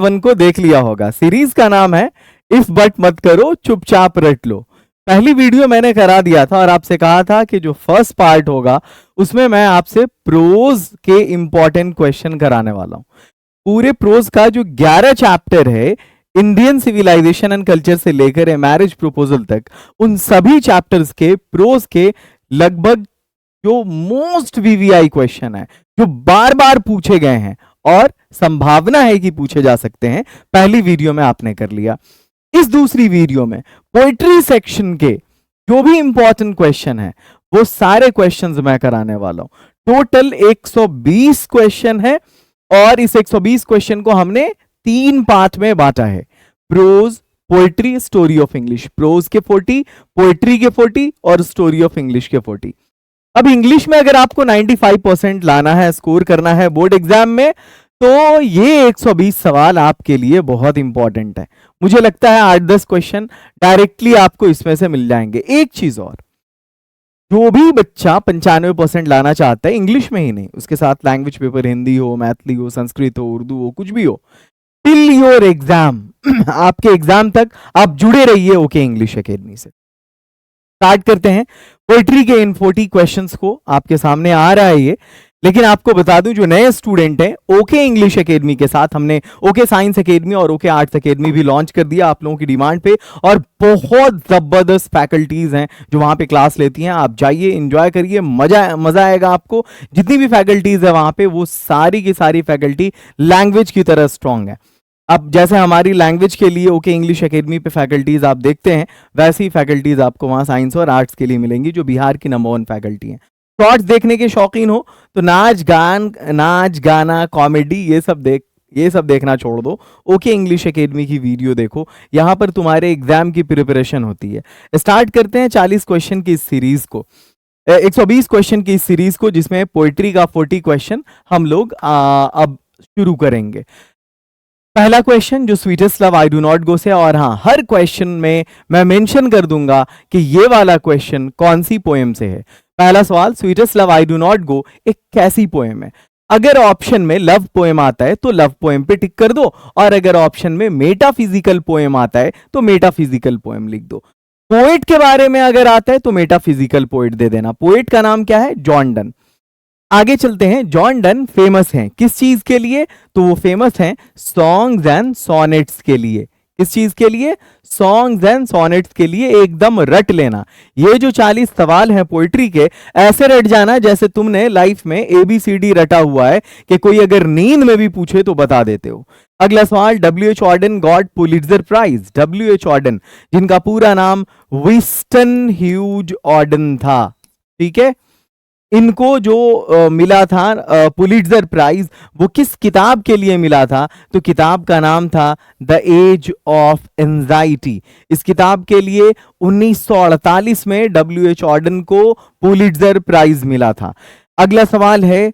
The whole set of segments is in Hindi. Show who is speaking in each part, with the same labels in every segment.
Speaker 1: वन को देख लिया होगा। सीरीज का नाम है इफ बट मत करो चुपचाप रट लो। पहली वीडियो मैंने करा दिया था और आपसे कहा था कि जो फर्स्ट पार्ट होगा उसमें मैं आपसे प्रोज के इंपॉर्टेंट क्वेश्चन कराने वाला हूं। पूरे प्रोज का जो 11 चैप्टर है इंडियन सिविलाइजेशन एंड कल्चर से लेकर ए मैरिज प्रपोजल तक, उन सभी चैप्टर्स के प्रोज के लगभग जो मोस्ट वीवीआई क्वेश्चन है, जो बार बार पूछे गए हैं और संभावना है कि पूछे जा सकते हैं, पहली वीडियो में आपने कर लिया। इस दूसरी वीडियो में पोएट्री सेक्शन के जो भी इंपॉर्टेंट क्वेश्चन है वो सारे क्वेश्चंस मैं कराने वाला हूं। टोटल 120 क्वेश्चन है और इस 120 क्वेश्चन को हमने 3 पार्ट में बांटा है। Prose, poetry, story of English. Prose के 40, पोएट्री के 40 और स्टोरी ऑफ इंग्लिश के 40। अब इंग्लिश में अगर आपको 95% लाना है, स्कोर करना है बोर्ड एग्जाम में, तो ये 120 सवाल आपके लिए बहुत इंपॉर्टेंट है। मुझे लगता है 8-10 क्वेश्चन डायरेक्टली आपको इसमें से मिल जाएंगे। एक चीज और, जो भी बच्चा 95% लाना चाहता है, इंग्लिश में ही नहीं, उसके साथ लैंग्वेज पेपर हिंदी हो, मैथिली हो, संस्कृत हो, उर्दू हो, कुछ भी हो, टिल योर एग्जाम आपके एग्जाम तक आप जुड़े रहिए ओके इंग्लिश एकेडमी से। स्टार्ट करते हैं पोएट्री के इन 40 क्वेश्चंस को। आपके सामने आ रहा है ये, लेकिन आपको बता दूं जो नए स्टूडेंट हैं, ओके इंग्लिश एकेडमी के साथ हमने ओके साइंस एकेडमी और ओके आर्ट्स एकेडमी भी लॉन्च कर दिया आप लोगों की डिमांड पे, और बहुत जबरदस्त फैकल्टीज हैं जो वहां पे क्लास लेती हैं। आप जाइए, एंजॉय करिए, मजा आएगा आपको। जितनी भी फैकल्टीज है वहां पे, वो सारी की सारी फैकल्टी लैंग्वेज की तरह स्ट्रांग है। अब जैसे हमारी लैंग्वेज के लिए ओके इंग्लिश एकेडमी पे फैकल्टीज आप देखते हैं, वैसी फैकल्टीज आपको वहां साइंस और आर्ट्स के लिए मिलेंगी, जो बिहार की नंबर 1 फैकल्टी हैं। शॉर्ट्स देखने के शौकीन हो तो नाच गाना कॉमेडी ये सब देखना छोड़ दो, ओके इंग्लिश एकेडमी की वीडियो देखो। यहां पर तुम्हारे एग्जाम की प्रिपरेशन होती है। स्टार्ट करते हैं 40 क्वेश्चन की इस सीरीज को, 120 क्वेश्चन की इस सीरीज को, जिसमें पोएट्री का 40 क्वेश्चन हम लोग अब शुरू करेंगे। पहला क्वेश्चन जो sweetest love I do not go से, और हाँ, हर क्वेश्चन में मैं मेंशन कर दूंगा कि ये वाला क्वेश्चन कौन सी पोएम से है। पहला सवाल, sweetest love I do not गो एक कैसी पोएम है? अगर ऑप्शन में लव पोएम आता है तो लव पोएम पे टिक कर दो, और अगर ऑप्शन में मेटाफिजिकल पोएम आता है तो मेटाफिजिकल पोएम लिख दो। पोएट के बारे में अगर आता है तो मेटाफिजिकल पोएट दे देना। पोएट का नाम क्या है? John Donne. आगे चलते हैं। जॉन डन फेमस हैं किस चीज के लिए? तो वो फेमस हैं सॉन्ग्स एंड सोनेट्स के लिए। किस चीज के लिए? सॉन्ग्स एंड सोनेट्स के लिए। एकदम रट लेना। ये जो 40 सवाल हैं पोएट्री के, ऐसे रट जाना जैसे तुमने लाइफ में ABCD रटा हुआ है, कि कोई अगर नींद में भी पूछे तो बता देते हो। अगला सवाल, W.H. Auden got Pulitzer prize. W.H. Auden, जिनका पूरा नाम विंस्टन ह्यूज ऑर्डन था, ठीक है, इनको जो मिला था पुलिट्जर प्राइज, वो किस किताब के लिए मिला था? तो किताब का नाम था द एज ऑफ एंजाइटी। इस किताब के लिए 1948 में W.H. ऑर्डन को पुलिट्जर प्राइज मिला था। अगला सवाल है,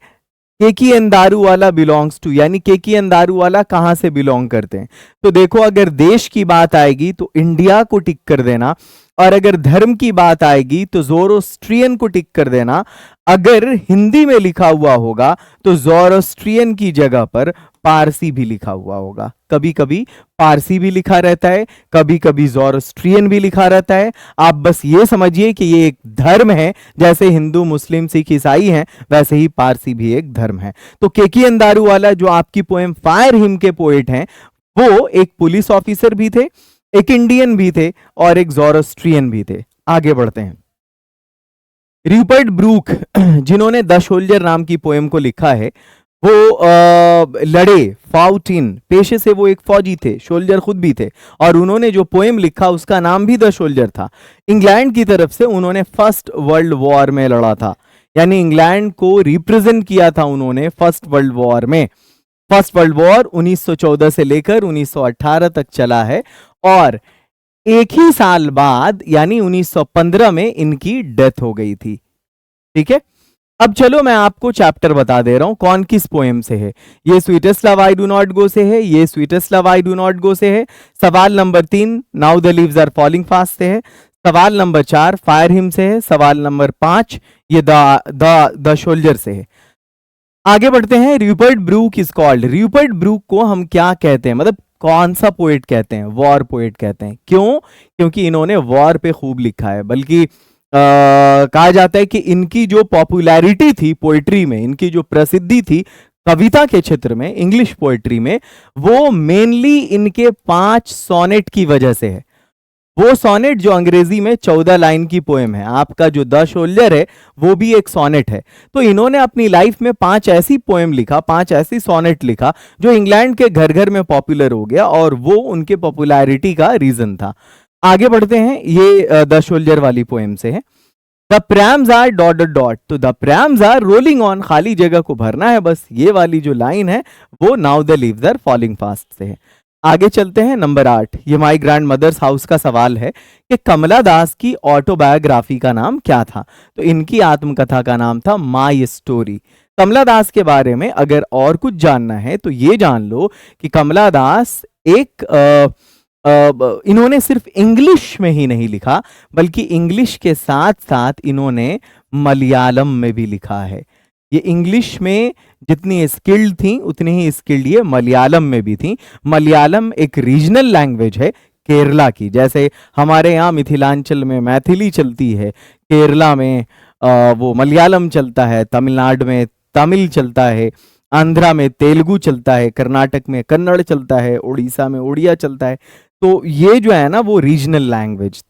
Speaker 1: केकी एंड दारूवाला बिलोंग्स टू, यानी केकी एंड दारूवाला कहां से बिलोंग करते हैं? तो देखो, अगर देश की बात आएगी तो इंडिया को टिक कर देना, और अगर धर्म की बात आएगी तो ज़ोरोस्ट्रियन को टिक कर देना। अगर हिंदी में लिखा हुआ होगा तो ज़ोरोस्ट्रियन की जगह पर पारसी भी लिखा हुआ होगा। कभी कभी पारसी भी लिखा रहता है, कभी कभी ज़ोरोस्ट्रियन भी लिखा रहता है। आप बस ये समझिए कि ये एक धर्म है, जैसे हिंदू, मुस्लिम, सिख, ईसाई हैं, वैसे ही पारसी भी एक धर्म है। तो केकी एंड दारूवाला जो आपकी पोएम फायर हिम के पोएट हैं, वो एक पुलिस ऑफिसर भी थे, एक इंडियन भी थे और एक ज़ोरोस्ट्रियन भी थे। आगे बढ़ते हैं। रूपर्ट ब्रूक, जिन्होंने द सोल्जर नाम की पोएम को लिखा है, वो लड़े, फाउट इन, पेशे से वो एक फौजी थे, सोल्जर खुद भी थे, और उन्होंने जो पोएम लिखा उसका नाम भी द सोल्जर था। इंग्लैंड की तरफ से उन्होंने फर्स्ट वर्ल्ड वॉर में लड़ा था, यानी इंग्लैंड को रिप्रेजेंट किया था उन्होंने फर्स्ट वर्ल्ड वॉर में। फर्स्ट वर्ल्ड वॉर 1914 से लेकर 1918 तक चला है, और एक ही साल बाद यानी 1915 में इनकी डेथ हो गई थी। ठीक है, अब चलो मैं आपको चैप्टर बता दे रहा हूं कौन किस पोएम से है। ये sweetest love I do not go से है, ये sweetest love I do not go से है। सवाल नंबर 3 now the leaves are falling fast से है। सवाल नंबर 4 फायर हिम से है। सवाल नंबर 5 ये द सोल्जर से है। आगे बढ़ते हैं। Rupert Brooke is called, Rupert Brooke को हम क्या कहते हैं, मतलब कौन सा पोएट कहते हैं? वॉर पोएट कहते हैं। क्यों? क्योंकि इन्होंने वॉर पे खूब लिखा है। बल्कि कहा जाता है कि इनकी जो पॉपुलैरिटी थी पोएट्री में, इनकी जो प्रसिद्धि थी कविता के क्षेत्र में, इंग्लिश पोएट्री में, वो मेनली इनके 5 सोनेट की वजह से है। वो सोनेट जो अंग्रेजी में 14 लाइन की पोएम है। आपका जो द सोल्जर है वो भी एक सोनेट है। तो इन्होंने अपनी लाइफ में 5 ऐसी पोएम लिखा, 5 ऐसी सोनेट लिखा जो इंग्लैंड के घर घर में पॉपुलर हो गया, और वो उनके पॉपुलैरिटी का रीजन था। आगे बढ़ते हैं। ये द सोल्जर वाली पोएम से है। The prams are dot dot dot, तो the prams are rolling on, खाली जगह को भरना है बस। ये वाली जो लाइन है वो now the leaves are falling fast से है। आगे चलते हैं। नंबर 8, ये माई ग्रैंड मदर्स हाउस का सवाल है कि कमला दास की ऑटोबायोग्राफी का नाम क्या था? तो इनकी आत्मकथा का नाम था माई स्टोरी। कमला दास के बारे में अगर और कुछ जानना है तो ये जान लो कि कमला दास इन्होंने सिर्फ इंग्लिश में ही नहीं लिखा, बल्कि इंग्लिश के साथ साथ इन्होंने मलयालम में भी लिखा है। ये इंग्लिश में जितनी स्किल्ड थी उतनी ही स्किल्ड ये मलयालम में भी थी। मलयालम एक रीजनल लैंग्वेज है केरला की। जैसे हमारे यहाँ मिथिलांचल में मैथिली चलती है, केरला में वो मलयालम चलता है, तमिलनाडु में तमिल चलता है, आंध्रा में तेलुगु चलता है, कर्नाटक में कन्नड़ चलता है, उड़ीसा में उड़िया चलता है। तो ये जो है ना वो रीजनल लैंग्वेज।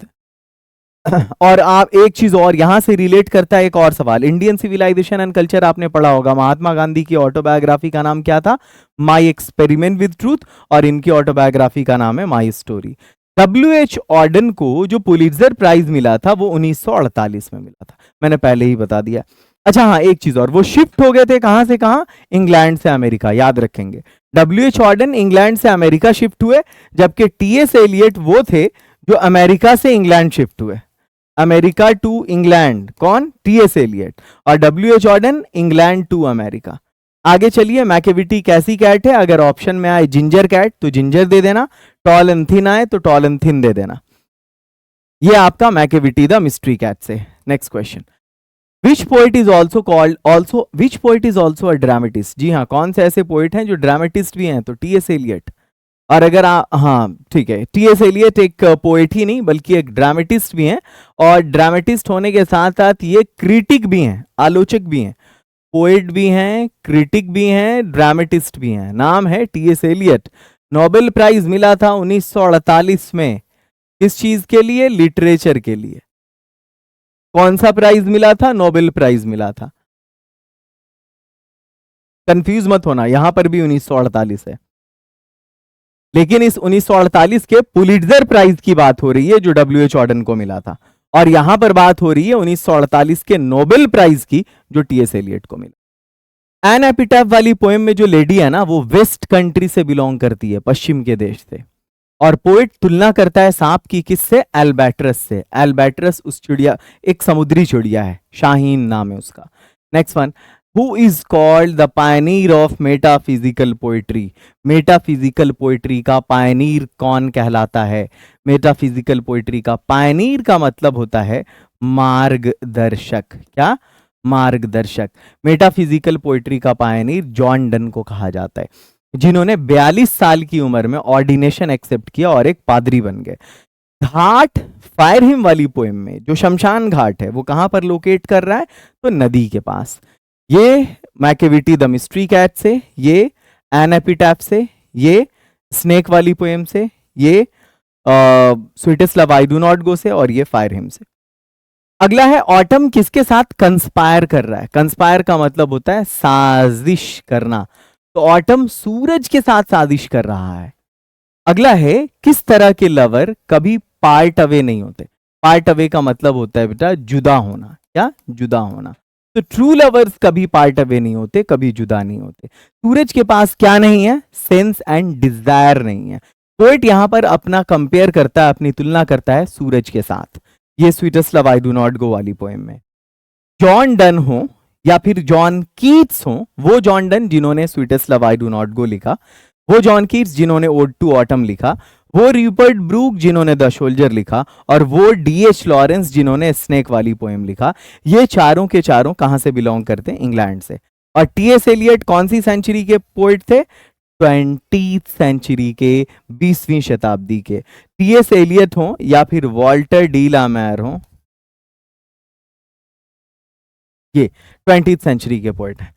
Speaker 1: और आप एक चीज और यहां से रिलेट करता है एक और सवाल। इंडियन सिविलाइजेशन एंड कल्चर आपने पढ़ा होगा। महात्मा गांधी की ऑटोबायोग्राफी का नाम क्या था? My experiment with truth. और इनकी ऑटोबायोग्राफी का नाम है माई स्टोरी। W.H. ऑर्डन को जो पुलित्जर प्राइज मिला था वो 1948 में मिला था, मैंने पहले ही बता दिया। अच्छा हाँ, एक चीज और, वो शिफ्ट हो गए थे कहां से कहां? इंग्लैंड से अमेरिका, याद रखेंगे। W.H. ऑर्डन इंग्लैंड से अमेरिका शिफ्ट हुए, जबकि T.S. एलियट वो थे जो अमेरिका से इंग्लैंड शिफ्ट हुए। अमेरिका टू इंग्लैंड कौन? T.S. एलियट। और W.H. Auden England to America. आगे चलिए। मैकेविटी कैसी कैट है? अगर ऑप्शन में आए जिंजर कैट तो जिंजर दे देना, टॉल एंड थिन आए तो टॉल एंड थिन दे देना। ये आपका मैकेविटी द मिस्ट्री कैट से। Next question. Which poet is also called which poet is also a dramatist? जी हाँ, कौन से ऐसे पोइट हैं जो ड्रामेटिस्ट भी हैं? तो T.S. एलियट। और अगर हाँ ठीक है, T.S. एलियट एक पोएट ही नहीं बल्कि एक ड्रामेटिस्ट भी हैं, और ड्रामेटिस्ट होने के साथ साथ ये क्रिटिक भी हैं, आलोचक भी हैं। पोएट भी हैं, क्रिटिक भी हैं, ड्रामेटिस्ट भी हैं। नाम है T.S. एलियट। नोबेल प्राइज मिला था 1948 में। किस चीज के लिए? लिटरेचर के लिए। कौन सा प्राइज मिला था? नोबेल प्राइज मिला था। कंफ्यूज मत होना, यहां पर भी 1948 है, लेकिन इस 1948 के पुलित्जर प्राइज की बात हो रही है जो W.H. ऑर्डन को मिला था, और यहां पर बात हो रही है 1948 के नोबेल प्राइज की जो T.S. एलियट को मिला। एन एपिटैफ वाली पोएम में जो लेडी है ना वो वेस्ट कंट्री से बिलोंग करती है, पश्चिम के देश से। और पोएट तुलना करता है सांप की किससे? एल्बैट्रस से। एल्बैट्रस उस चिड़िया, एक समुद्री चिड़िया है, शाहीन नाम है उसका। Next one. Who is called the pioneer of metaphysical poetry? Metaphysical poetry का पायनीर कौन कहलाता है? मेटाफिजिकल पोइट्री का पायनीर का मतलब होता है मार्गदर्शक। क्या? मार्गदर्शक। मेटाफिजिकल पोइट्री का पायनीर जॉन डन को कहा जाता है, जिन्होंने 42 साल की उम्र में ऑर्डिनेशन एक्सेप्ट किया और एक पादरी बन गए। घाट फायर हिम वाली पोएम में जो शमशान घाट है वो कहां पर लोकेट कर रहा है? तो नदी के पास। ये मैकेविटी द मिस्ट्री कैट से, ये एन एपिटैफ से, ये स्नेक वाली पोएम से, ये sweetest love I do not go से, और ये फायर हिम से। अगला है ऑटम किसके साथ कंस्पायर कर रहा है? कंस्पायर का मतलब होता है साजिश करना, तो ऑटम सूरज के साथ साजिश कर रहा है। अगला है किस तरह के लवर कभी पार्ट अवे नहीं होते? पार्ट अवे का मतलब होता है बेटा जुदा होना। क्या? जुदा होना। तो ट्रू लवर्स कभी पार्ट अवे नहीं होते, कभी जुदा नहीं होते। सूरज के पास क्या नहीं है? सेंस एंड डिजायर नहीं है। पोएट यहां पर अपना कंपेयर करता है, अपनी तुलना करता है सूरज के साथ। ये sweetest love I do not गो वाली पोएम में। जॉन डन हो या फिर जॉन कीट्स हो, वो जॉन डन जिन्होंने sweetest love I do not गो लिखा, वो जॉन कीट्स जिन्होंने ओड टू ऑटम लिखा, वो रूपर्ट ब्रूक जिन्होंने द सोल्जर लिखा, और वो D.H. लॉरेंस जिन्होंने स्नेक वाली पोएम लिखा। ये चारों के चारों कहां से बिलोंग करते हैं? इंग्लैंड से। और टीएस एलियट कौन सी सेंचुरी के पोइट थे? 20th सेंचुरी के, 20वीं शताब्दी के। टीएस एलियट हो या फिर वॉल्टर डी ला मैर हो, ये 20th सेंचुरी के पोइट हैं।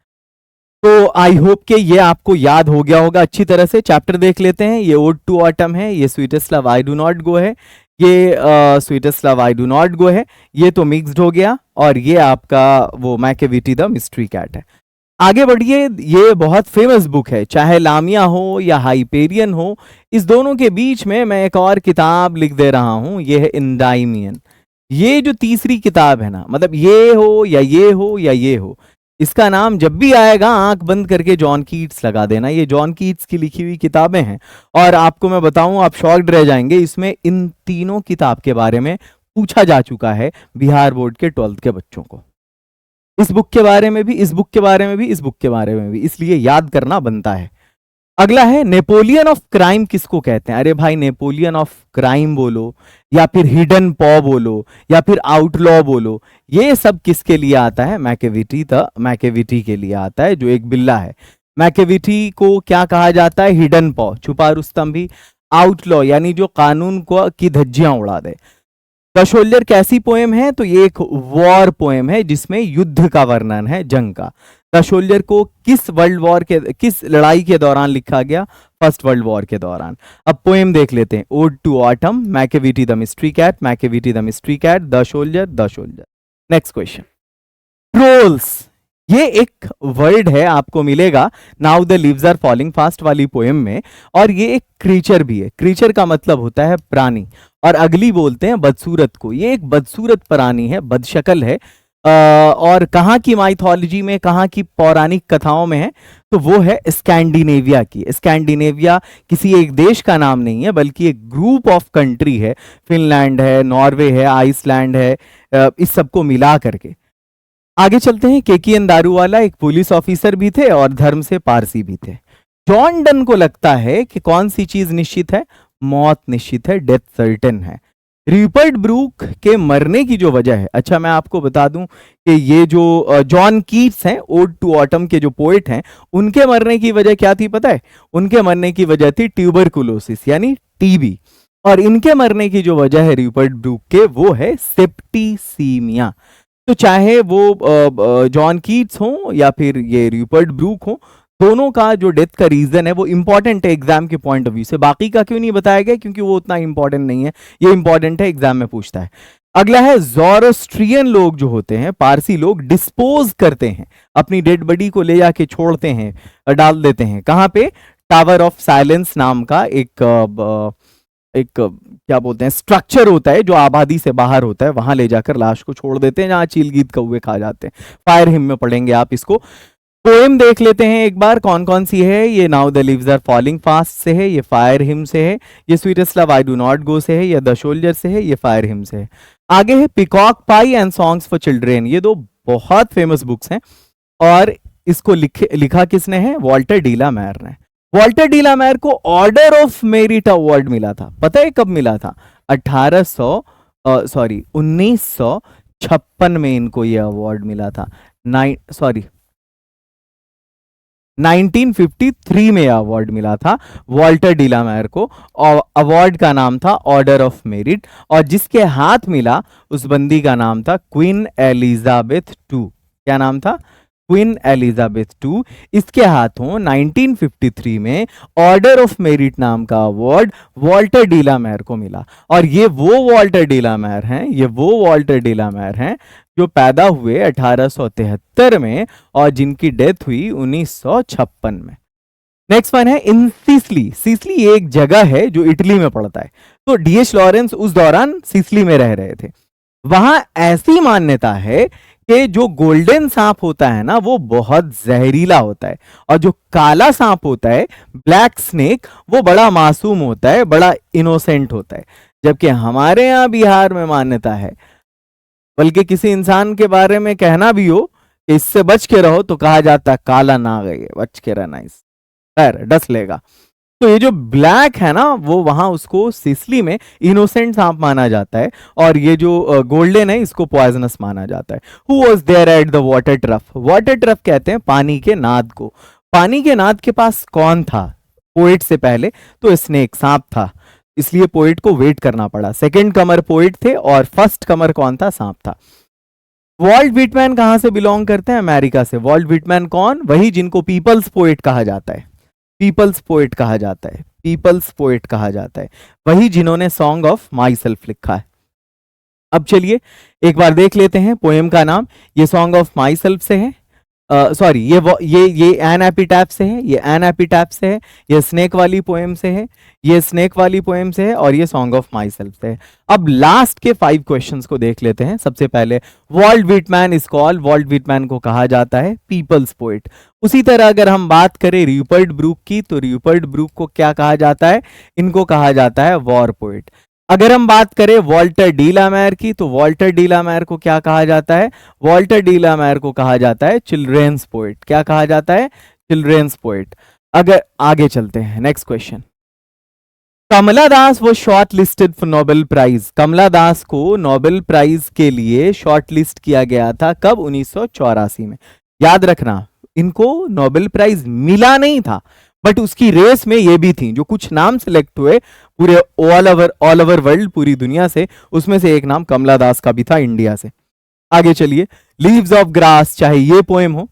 Speaker 1: तो आई होप कि ये आपको याद हो गया होगा अच्छी तरह से। चैप्टर देख लेते हैं। ये ओड टू ऑटम है, ये sweetest love I do not गो है, ये sweetest love I do not गो है, ये तो मिक्स्ड हो गया, और ये आपका वो मैकेविटी द मिस्ट्री कैट है। आगे बढ़िए, ये बहुत फेमस बुक है, चाहे लामिया हो या हाइपेरियन हो, इस दोनों के बीच में मैं एक और किताब लिख दे रहा हूं, ये है इंडाइमियन। ये जो तीसरी किताब है ना, मतलब ये हो या ये हो या ये हो, इसका नाम जब भी आएगा आंख बंद करके जॉन कीट्स लगा देना। ये जॉन कीट्स की लिखी हुई किताबें हैं, और आपको मैं बताऊं आप शॉक्ड रह जाएंगे, इसमें इन तीनों किताब के बारे में पूछा जा चुका है बिहार बोर्ड के 12th के बच्चों को। इस बुक के बारे में भी, इस बुक के बारे में भी, इस बुक के बारे में भी, इसलिए याद करना बनता है। अगला है नेपोलियन ऑफ क्राइम किसको कहते हैं? अरे भाई, नेपोलियन ऑफ क्राइम बोलो या फिर हिडन पॉ बोलो या फिर आउटलॉ बोलो, ये सब किसके लिए आता है? मैकेविटी के लिए आता है, जो एक बिल्ला है। मैकेविटी को क्या कहा जाता है? हिडन पॉ, छुपा रुस्तम भी। आउटलॉ यानी जो कानून को की धज्जियां उड़ा दे। द सोल्जर कैसी पोएम है? तो ये एक वॉर पोएम है जिसमें युद्ध का वर्णन है, जंग का। द सोल्जर को किस वर्ल्ड वॉर के, किस लड़ाई के दौरान लिखा गया? फर्स्ट वर्ल्ड वॉर के दौरान। अब पोएम देख लेते हैं। Ode to autumn, Macavity the mystery cat, Macavity the mystery cat, the soldier, the soldier. Next question, trolls, ये एक वर्ड है, आपको मिलेगा now the leaves are falling fast वाली पोएम में, और ये एक क्रीचर भी है। क्रीचर का मतलब होता है प्राणी, और अगली बोलते हैं बदसूरत को। ये एक बदसूरत प्राणी है, बदशक्ल है, और कहाँ की माइथोलॉजी में, कहाँ की पौराणिक कथाओं में है? तो वो है स्कैंडिनेविया की। स्कैंडिनेविया किसी एक देश का नाम नहीं है, बल्कि एक ग्रुप ऑफ कंट्री है। फिनलैंड है, नॉर्वे है, आइसलैंड है, इस सबको मिला करके। आगे चलते हैं। केकीएन दारूवाला एक पुलिस ऑफिसर भी थे और धर्म से पारसी भी थे। जॉन डन को लगता है कि कौन सी चीज निश्चित है? मौत निश्चित है, डेथ सर्टेन है। रूपर्ट ब्रूक के मरने की जो वजह है, अच्छा मैं आपको बता दूं कि ये जो जॉन कीट्स हैं, ओड टू ऑटम के जो पोएट हैं, उनके मरने की वजह क्या थी पता है? उनके मरने की वजह थी ट्यूबरकुलोसिस यानी टीबी, और इनके मरने की जो वजह है रूपर्ट ब्रूक के, वो है सेप्टिसीमिया। तो चाहे वो जॉन कीट्स हो या फिर ये रूपर्ट ब्रूक हो, दोनों का जो डेथ का रीजन है वो इंपॉर्टेंट है एग्जाम के पॉइंट ऑफ व्यू से। बाकी का क्यों नहीं बताया गया? क्योंकि वो उतना इंपॉर्टेंट नहीं है, ये इंपॉर्टेंट है, एग्जाम में पूछता है। अगला है, ज़ोरोस्ट्रियन लोग जो होते हैं, पारसी लोग, डिस्पोज करते हैं, अपनी डेड बॉडी को ले जाके छोड़ते हैं, डाल देते हैं। कहाँ पे? टावर ऑफ साइलेंस नाम का एक क्या बोलते हैं स्ट्रक्चर होता है जो आबादी से बाहर होता है, वहां ले जाकर लाश को छोड़ देते हैं, जहां चील गीत कौवे खा जाते हैं। फायर हिम में पढ़ेंगे आप इसको। पोएम देख लेते हैं एक बार कौन कौन सी है। ये now the leaves are falling fast से है, ये फायर हिम से है, ये sweetest love I do not go से है, ये द सोल्जर से है, ये फायर हिम से है। आगे है peacock pi and songs for children. ये दो बहुत फेमस बुक्स हैं, और इसको लिखा किसने है? वॉल्टर डी ला मैर ने। वॉल्टर डी ला मैर को ऑर्डर ऑफ मेरिट अवार्ड मिला था, पता है कब मिला था? 1956 में इनको ये अवार्ड मिला था। 1953 में अवार्ड मिला था वॉल्टर डी ला मैर को, और अवार्ड का नाम था ऑर्डर ऑफ मेरिट, और जिसके हाथ मिला उस बंदी का नाम था क्वीन एलिजाबेथ टू। क्या नाम था? Queen Elizabeth two. इसके हाथों 1953 में ऑर्डर ऑफ मेरिट नाम का अवार्ड वॉल्टर डी ला मैर को मिला। और ये वो वॉल्टर डी ला मैर हैं, ये वो वॉल्टर डी ला मैर हैं जो पैदा हुए 1873 में और जिनकी डेथ हुई 1956 में। नेक्स्ट वन है इन सिसिली। सिसिली एक जगह है जो इटली में पड़ता है। तो डीएच लॉरेंस उस दौरान सिसिली में रह रहे थे। वहां ऐसी मान्यता है कि जो गोल्डन सांप होता है ना, वो बहुत जहरीला होता है, और जो काला सांप होता है, ब्लैक स्नेक, वो बड़ा मासूम होता है, बड़ा इनोसेंट होता है। जबकि हमारे यहाँ बिहार में मान्यता है, बल्कि किसी इंसान के बारे में कहना भी हो कि इससे बच के रहो, तो कहा जाता है काला नाग है, बच के रहना, इस खैर डस लेगा। तो ये जो ब्लैक है ना, वो वहां उसको सिसली में इनोसेंट सांप माना जाता है, और ये जो गोल्डन है इसको पॉइजनस माना जाता है। Who was there at the water trough? Water trough कहते हैं पानी के नाद को। पानी के नाद के पास कौन था पोएट से पहले? तो स्नेक, सांप था, इसलिए पोएट को वेट करना पड़ा। सेकंड कमर पोएट थे और फर्स्ट कमर कौन था? सांप था। वॉल्ट व्हिटमैन कहां से बिलोंग करते हैं? अमेरिका से। वॉल्ट व्हिटमैन कौन? वही जिनको पीपल्स पोएट कहा जाता है, पीपल्स पोएट कहा जाता है, पीपल्स पोएट कहा जाता है, वही जिन्होंने सॉन्ग ऑफ माई सेल्फ लिखा है। अब चलिए एक बार देख लेते हैं पोएम का नाम। ये सॉन्ग ऑफ माई सेल्फ से है, सॉरी ये एन एपिटैफ से है, ये एन एपिटैफ से है, ये स्नेक वाली पोएम से है, ये स्नेक वाली पोएम से है, और ये सॉन्ग ऑफ माई सेल्फ से है। अब लास्ट के 5 क्वेश्चंस को देख लेते हैं। सबसे पहले Walt Whitman is called, Walt Whitman को कहा जाता है पीपल्स पोएट। उसी तरह अगर हम बात करें र्यूपर्ट ब्रूक की, तो र्यूपर्ट ब्रूक को क्या कहा जाता है? इनको कहा जाता है वॉर पोएट। अगर हम बात करें वॉल्टर डी ला मैर की, तो वॉल्टर डी ला मैर को क्या कहा जाता है? वॉल्टर डी ला मैर को कहा जाता है चिल्ड्रेन्स पोएट। क्या कहा जाता है? Children's poet. अगर आगे चलते हैं, नेक्स्ट क्वेश्चन। कमला दास वो short listed for Nobel prize. Kamala Das को नोबेल प्राइज के लिए शॉर्ट लिस्ट किया गया था कब? 1984 में। याद रखना, इनको नोबेल प्राइज मिला नहीं था, बट उसकी रेस में ये भी थी। जो कुछ नाम सिलेक्ट हुए पूरे ऑल ओवर वर्ल्ड, पूरी दुनिया से, उसमें से एक नाम कमला दास का भी था, इंडिया से। आगे चलिए, लीव्स ऑफ ग्रास, चाहे ये पोएम हो,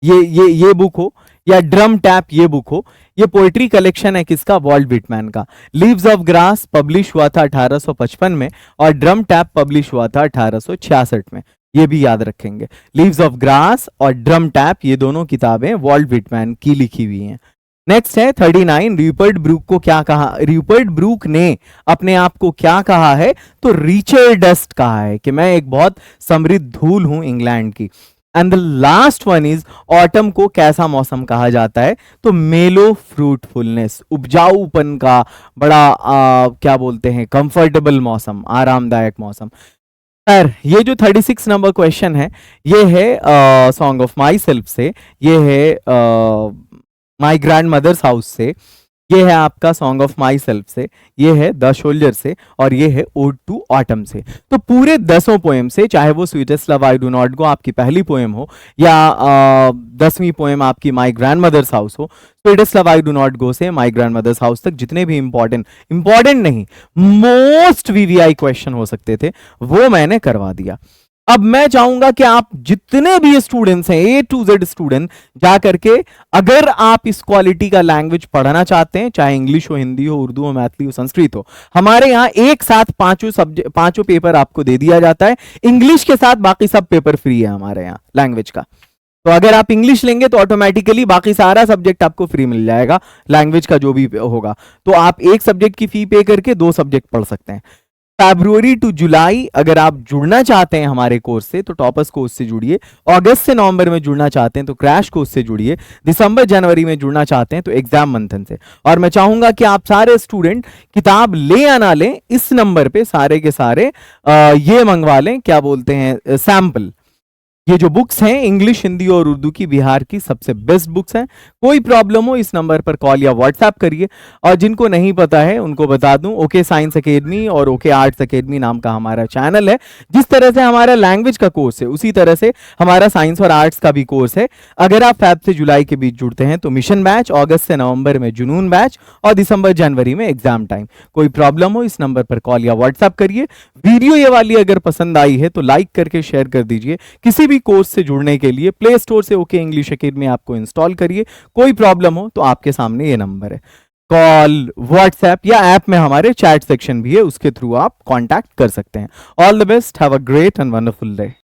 Speaker 1: ये बुक हो, या ड्रम टैप ये बुक हो, ये पोएट्री कलेक्शन है किसका? वॉल्ट व्हिटमैन का। लीव्स ऑफ ग्रास पब्लिश हुआ था 1855 में, और ड्रम टैप पब्लिश हुआ था 1866 में। ये भी याद रखेंगे, लीव्स ऑफ ग्रास और ड्रम टैप ये दोनों किताबें वॉल्ट व्हिटमैन की लिखी हुई हैं। नेक्स्ट है 39, र्यूपर्ट ब्रूक को क्या कहा? र्यूपर्ट ब्रूक ने अपने आप को क्या कहा है? तो रिचर्ड डस्ट कहा है कि मैं एक बहुत समृद्ध धूल हूं इंग्लैंड की। And the last one is autumn को कैसा मौसम कहा जाता है? तो मेलो फ्रूटफुलनेस, उपजाऊपन का बड़ा क्या बोलते हैं, कंफर्टेबल मौसम, आरामदायक मौसम। सर ये जो 36 नंबर क्वेश्चन है, ये है सॉन्ग ऑफ माई सेल्फ से, ये है माई ग्रैंड मदर्स हाउस से, ये है आपका सॉन्ग ऑफ माई सेल्फ से, ये है द शोल्जर से, और ये है ओड टू ऑटम से। तो पूरे 10 पोएम से, चाहे वो sweetest love I do not गो आपकी पहली पोएम हो, या 10वीं पोएम आपकी माई ग्रैंड मदर्स हाउस हो, sweetest love I do not go से माई ग्रैंड मदर्स हाउस तक जितने भी इंपॉर्टेंट नहीं, मोस्ट वीवीआई क्वेश्चन हो सकते थे, वो मैंने करवा दिया। अब मैं चाहूंगा कि आप जितने भी स्टूडेंट्स हैं, ए टू जेड स्टूडेंट, जा करके अगर आप इस क्वालिटी का लैंग्वेज पढ़ना चाहते हैं, चाहे इंग्लिश हो, हिंदी हो, उर्दू हो, मैथिली हो, संस्कृत हो, हमारे यहाँ एक साथ पांचों पेपर आपको दे दिया जाता है। इंग्लिश के साथ बाकी सब पेपर फ्री है हमारे यहाँ लैंग्वेज का। तो अगर आप इंग्लिश लेंगे तो ऑटोमेटिकली बाकी सारा सब्जेक्ट आपको फ्री मिल जाएगा, लैंग्वेज का जो भी होगा। तो आप एक सब्जेक्ट की फी पे करके 2 सब्जेक्ट पढ़ सकते हैं। फरवरी टू जुलाई अगर आप जुड़ना चाहते हैं हमारे कोर्स से, तो टॉपर्स कोर्स से जुड़िए। अगस्त से नवंबर में जुड़ना चाहते हैं तो क्रैश कोर्स से जुड़िए। दिसंबर जनवरी में जुड़ना चाहते हैं तो एग्जाम मंथन से। और मैं चाहूंगा कि आप सारे स्टूडेंट किताब ले या ना लें, इस नंबर पे सारे के सारे ये मंगवा लें, क्या बोलते हैं, सैंपल। ये जो बुक्स हैं इंग्लिश, हिंदी और उर्दू की बिहार की सबसे बेस्ट बुक्स हैं। कोई प्रॉब्लम हो इस नंबर पर कॉल या व्हाट्सएप करिए। और जिनको नहीं पता है उनको बता दूं, ओके साइंस एकेडमी और ओके आर्ट्स एकेडमी नाम का हमारा चैनल है। जिस तरह से हमारा लैंग्वेज का कोर्स है, उसी तरह से हमारा साइंस और आर्ट्स का भी कोर्स है। अगर आप फेब से जुलाई के बीच जुड़ते हैं तो मिशन बैच, अगस्त से नवंबर में जुनून बैच, और दिसंबर जनवरी में एग्जाम टाइम। कोई प्रॉब्लम हो इस नंबर पर कॉल या व्हाट्सएप करिए। वीडियो ये वाली अगर पसंद आई है तो लाइक करके शेयर कर दीजिए। किसी भी कोर्स से जुड़ने के लिए प्ले स्टोर से ओके इंग्लिश एकेडमी आपको इंस्टॉल करिए। कोई प्रॉब्लम हो तो आपके सामने ये नंबर है, कॉल, व्हाट्सएप या ऐप में हमारे चैट सेक्शन भी है, उसके थ्रू आप कांटेक्ट कर सकते हैं। All the best, have a great and wonderful day.